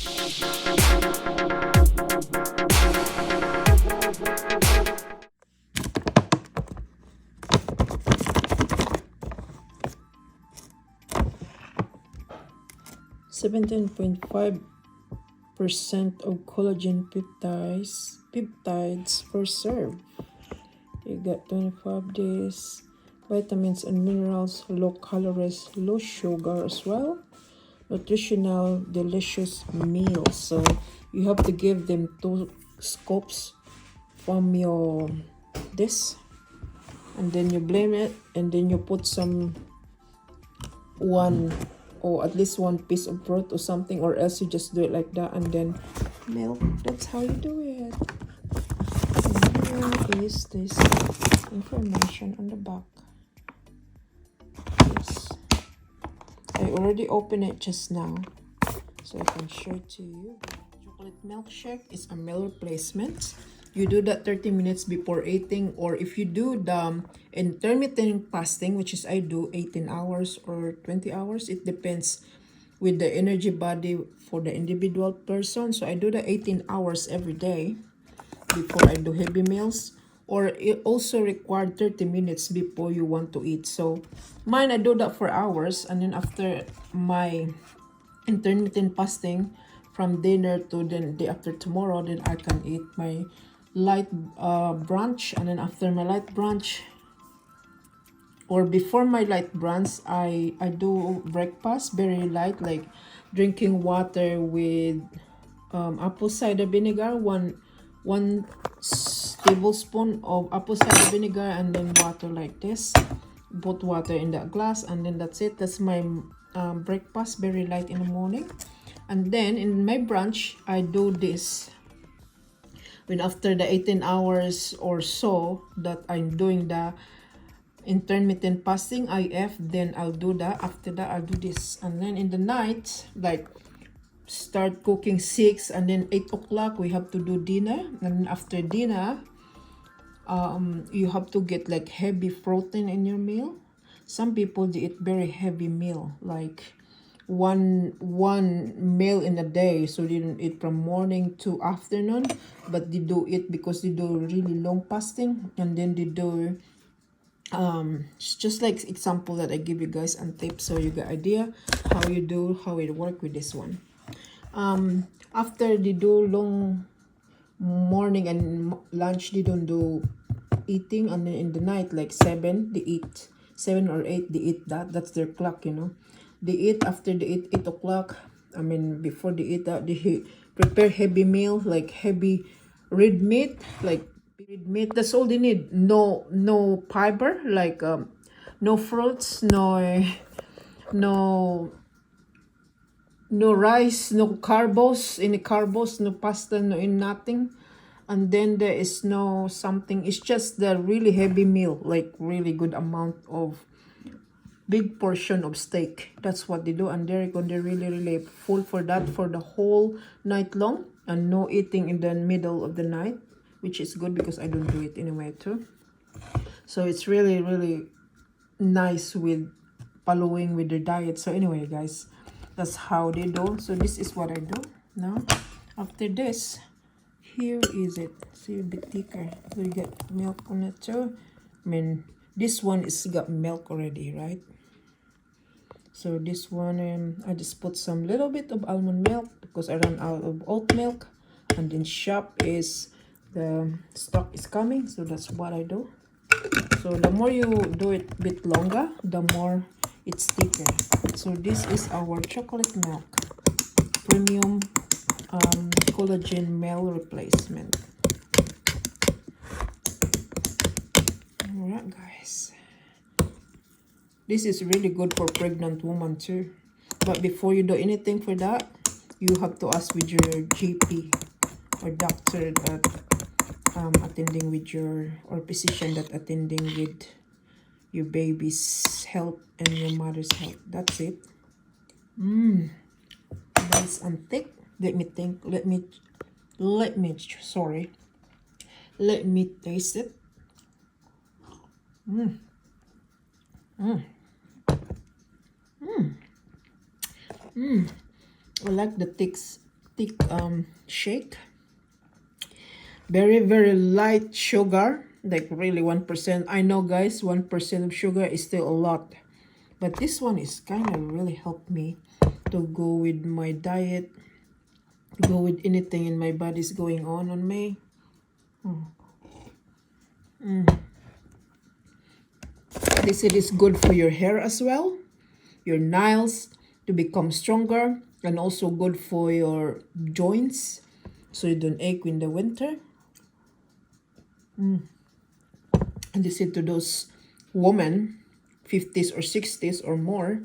%17.5% of collagen peptides per serve. You got 25 days, vitamins and minerals, low calories, low sugar as well. Nutritional, delicious meal. So you have to give them 2 scoops from your this, and then you blend it, and then you put some one or at least 1 piece of fruit or something, or else you just do it like that, and then milk. That's how you do it. And here is this information on the back. Yes, I already opened it just now, so I can show it to you. Chocolate milkshake is a meal replacement. You do that 30 minutes before eating, or if you do the intermittent fasting, which is I do 18 hours or 20 hours, it depends with the energy body for the individual person. So I do the 18 hours every day before I do heavy meals, or it also required 30 minutes before you want to eat. So mine, I do that for hours, and then after my intermittent fasting from dinner to then day after tomorrow, then I can eat my light brunch, and then after my light brunch or before my light brunch, I do breakfast very light, like drinking water with apple cider vinegar, one tablespoon of apple cider vinegar, and then water like this. Put water in that glass, and then that's it. That's my breakfast, very light in the morning. And then in my brunch, I do this. When after the 18 hours or so that I'm doing the intermittent fasting, IF, then I'll do that. After that, I'll do this. And then in the night, like start cooking 6, and then 8 o'clock we have to do dinner. And after dinner, you have to get like heavy protein in your meal. Some people, they eat very heavy meal, like one meal in a day, so they don't eat from morning to afternoon, but they do it because they do really long fasting. And then they do it's just like example that I give you guys and tips, so you get idea how it work with this one. After they do long morning and lunch, they don't do eating, and then in the night, like 7 they eat, 7 or 8 they eat. That's their clock, you know. They eat after they eat 8 o'clock. I mean, before they eat that, they prepare heavy meal, like heavy red meat, like red meat. That's all they need. No fiber, like no fruits, no rice, no carbs, any carbs, no pasta, no in nothing. And then there is no something, it's just the really heavy meal, like really good amount of big portion of steak. That's what they do, and they're really full for that for the whole night long, and no eating in the middle of the night, which is good because I don't do it anyway too. So it's really nice with following with the diet. So anyway guys, that's how they do. So this is what I do now. After this, here is it. See, a bit thicker. We get milk on it too. I mean, this one is got milk already, right? So this one, I just put some little bit of almond milk because I ran out of oat milk. And then shop is the stock is coming, so that's what I do. So the more you do it a bit longer, the more it's thicker. So this is our chocolate milk premium collagen meal replacement. Alright guys, this is really good for pregnant woman too. But before you do anything for that, you have to ask with your GP or doctor that attending with your, or physician that attending with your baby's health and your mother's health. That's it. Nice and thick. Let me think. Let me taste it. I like the thick thick shake. Very, very light sugar, like really 1%. I know, guys, 1% of sugar is still a lot, but this one is kind of really helped me to go with my diet, go with anything in my body's going on me. They said it's good for your hair as well, your nails to become stronger, and also good for your joints so you don't ache in the winter. And they said to those women 50s or 60s or more,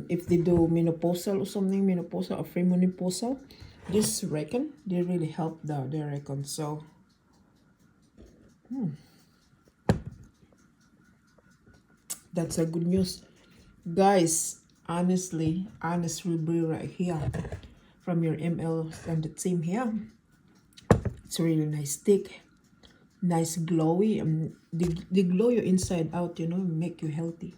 if they do menopausal or something, menopausal or premenopausal, this reckon they really help they reckon. So that's a good news, guys. Honestly, honest review right here from your ML and the team here. It's really nice, thick, nice, glowy. They glow you inside out, you know, make you healthy.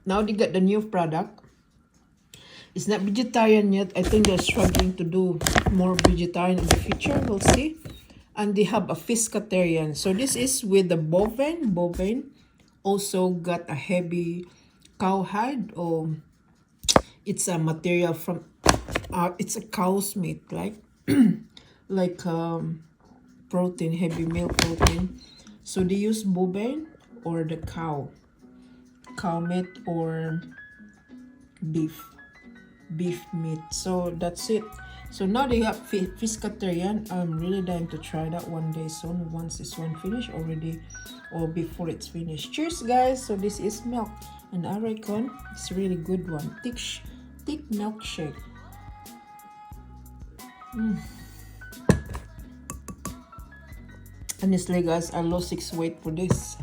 Now they got the new product. It's not vegetarian yet. I think they're struggling to do more vegetarian in the future. We'll see. And they have a pescatarian. So this is with the bovine. Bovine also got a heavy cowhide, or it's a material from it's a cow's meat, like like protein, heavy milk protein. So they use bovine or the cow meat or beef meat. So that's it. So now they have pescatarian. I'm really dying to try that one day soon, once this one finish already or before it's finished. Cheers, guys. So this is milk, and I reckon it's a really good one. Thick milkshake. Honestly, guys, I lost 6 weight for this,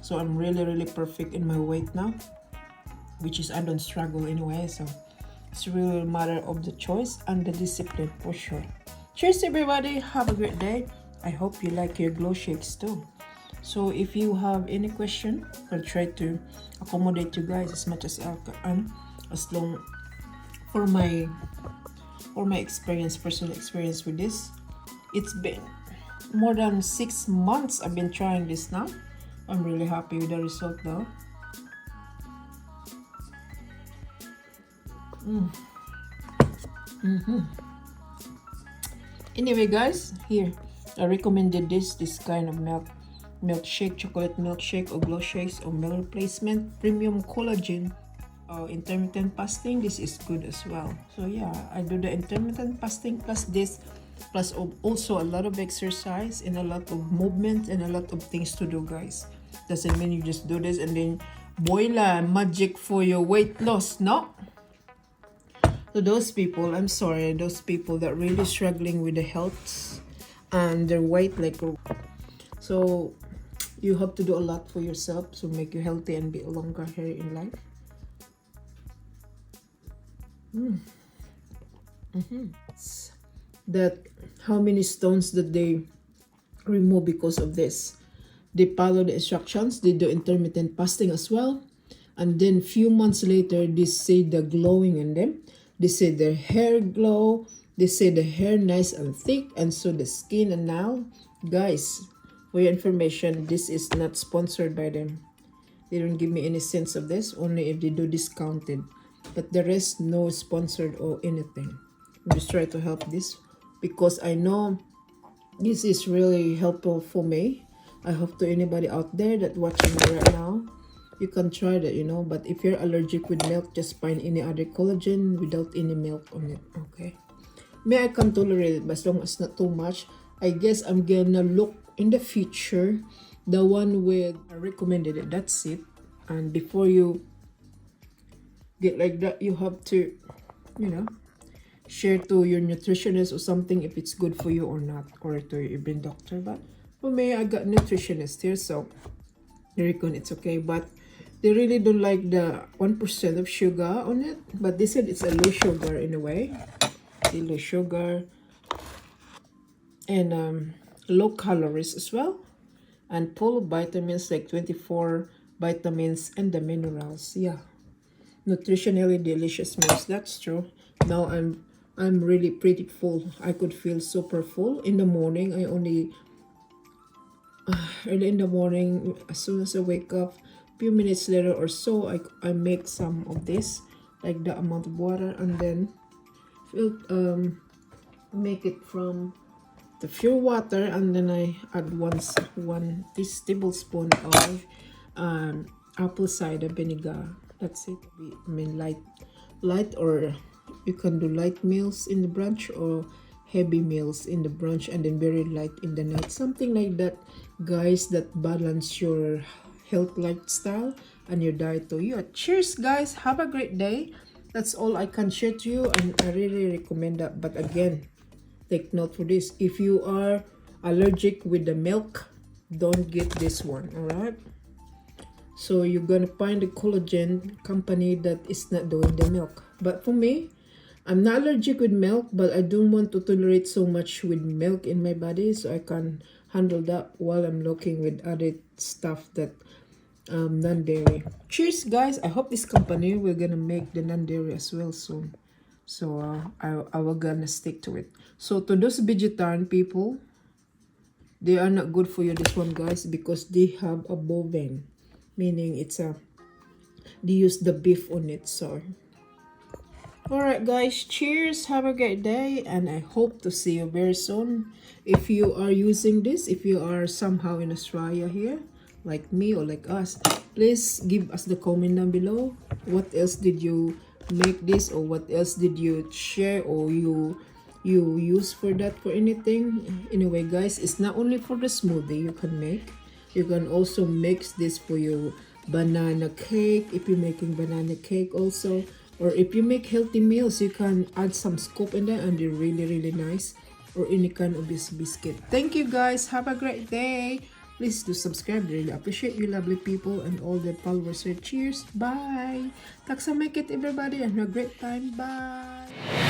so I'm really perfect in my weight now, which is I don't struggle anyway. So it's really a matter of the choice and the discipline for sure. Cheers, everybody. Have a great day. I hope you like your glow shakes too. So if you have any question, I'll try to accommodate you guys as much as I can, as long for my experience, personal experience with this. It's been more than 6 months I've been trying this now. I'm really happy with the result though. Anyway, guys, here I recommended this kind of milkshake, chocolate milkshake, or glow shakes, or meal replacement, premium collagen, intermittent fasting. This is good as well. So yeah, I do the intermittent fasting plus this, plus also a lot of exercise and a lot of movement and a lot of things to do, guys. Doesn't mean you just do this and then voila, magic for your weight loss. No. So those people, I'm sorry, those people that really struggling with the health and their weight, like, so you have to do a lot for yourself to make you healthy and be longer here in life. That how many stones that they remove because of this. They follow the instructions. They do intermittent fasting as well, and then few months later they see the glowing in them. They say their hair glow. They say the hair nice and thick, and so the skin. And now, guys, for your information, this is not sponsored by them. They don't give me any sense of this, only if they do discounted. But the rest, no sponsored or anything. I'm just trying to help this because I know this is really helpful for me. I hope to anybody out there that watching me right now, you can try that, you know. But if you're allergic with milk, just find any other collagen without any milk on it, okay? May I can tolerate it, but as long as not too much. I guess I'm gonna look in the future the one with I recommended it. That's it. And before you get like that, you have to, you know, share to your nutritionist or something if it's good for you or not, or to your even doctor. But for me, I got nutritionist here, so I reckon it's okay. But they really don't like the 1% of sugar on it, but they said it's a low sugar in a way. Low sugar and low calories as well, and full of vitamins like 24 vitamins and the minerals. Yeah, nutritionally delicious meals. That's true. Now I'm really pretty full. I could feel super full in the morning. I only early in the morning, as soon as I wake up, few minutes later or so, I make some of this, like the amount of water, and then fill make it from the pure water, and then I add one this tablespoon of apple cider vinegar. That's it. I mean light, or you can do light meals in the brunch or heavy meals in the brunch, and then very light in the night, something like that, guys, that balance your health lifestyle and your diet too. Yeah, cheers guys, have a great day. That's all I can share to you, and I really recommend that. But again, take note for this: if you are allergic with the milk, don't get this one. All right, so you're gonna find a collagen company that is not doing the milk. But for me, I'm not allergic with milk, but I don't want to tolerate so much with milk in my body, so I can handle that while I'm looking with other stuff that non-dairy. Cheers guys, I hope this company will gonna make the non-dairy as well soon, so I will gonna stick to it. So to those vegetarian people, they are not good for you, this one guys, because they have a bovine, meaning they use the beef on it. So alright guys, cheers, have a great day, and I hope to see you very soon. If you are using this, if you are somehow in Australia here, like me or like us, please give us the comment down below. What else did you make this, or what else did you share, or you use for that, for anything? Anyway guys, it's not only for the smoothie you can make. You can also mix this for your banana cake, if you're making banana cake also. Or if you make healthy meals, you can add some scoop in there and they're really nice. Or any kind of biscuit. Thank you guys. Have a great day. Please do subscribe. Really appreciate you lovely people and all the followers here. Cheers. Bye. Tack sa make it everybody, and have a great time. Bye.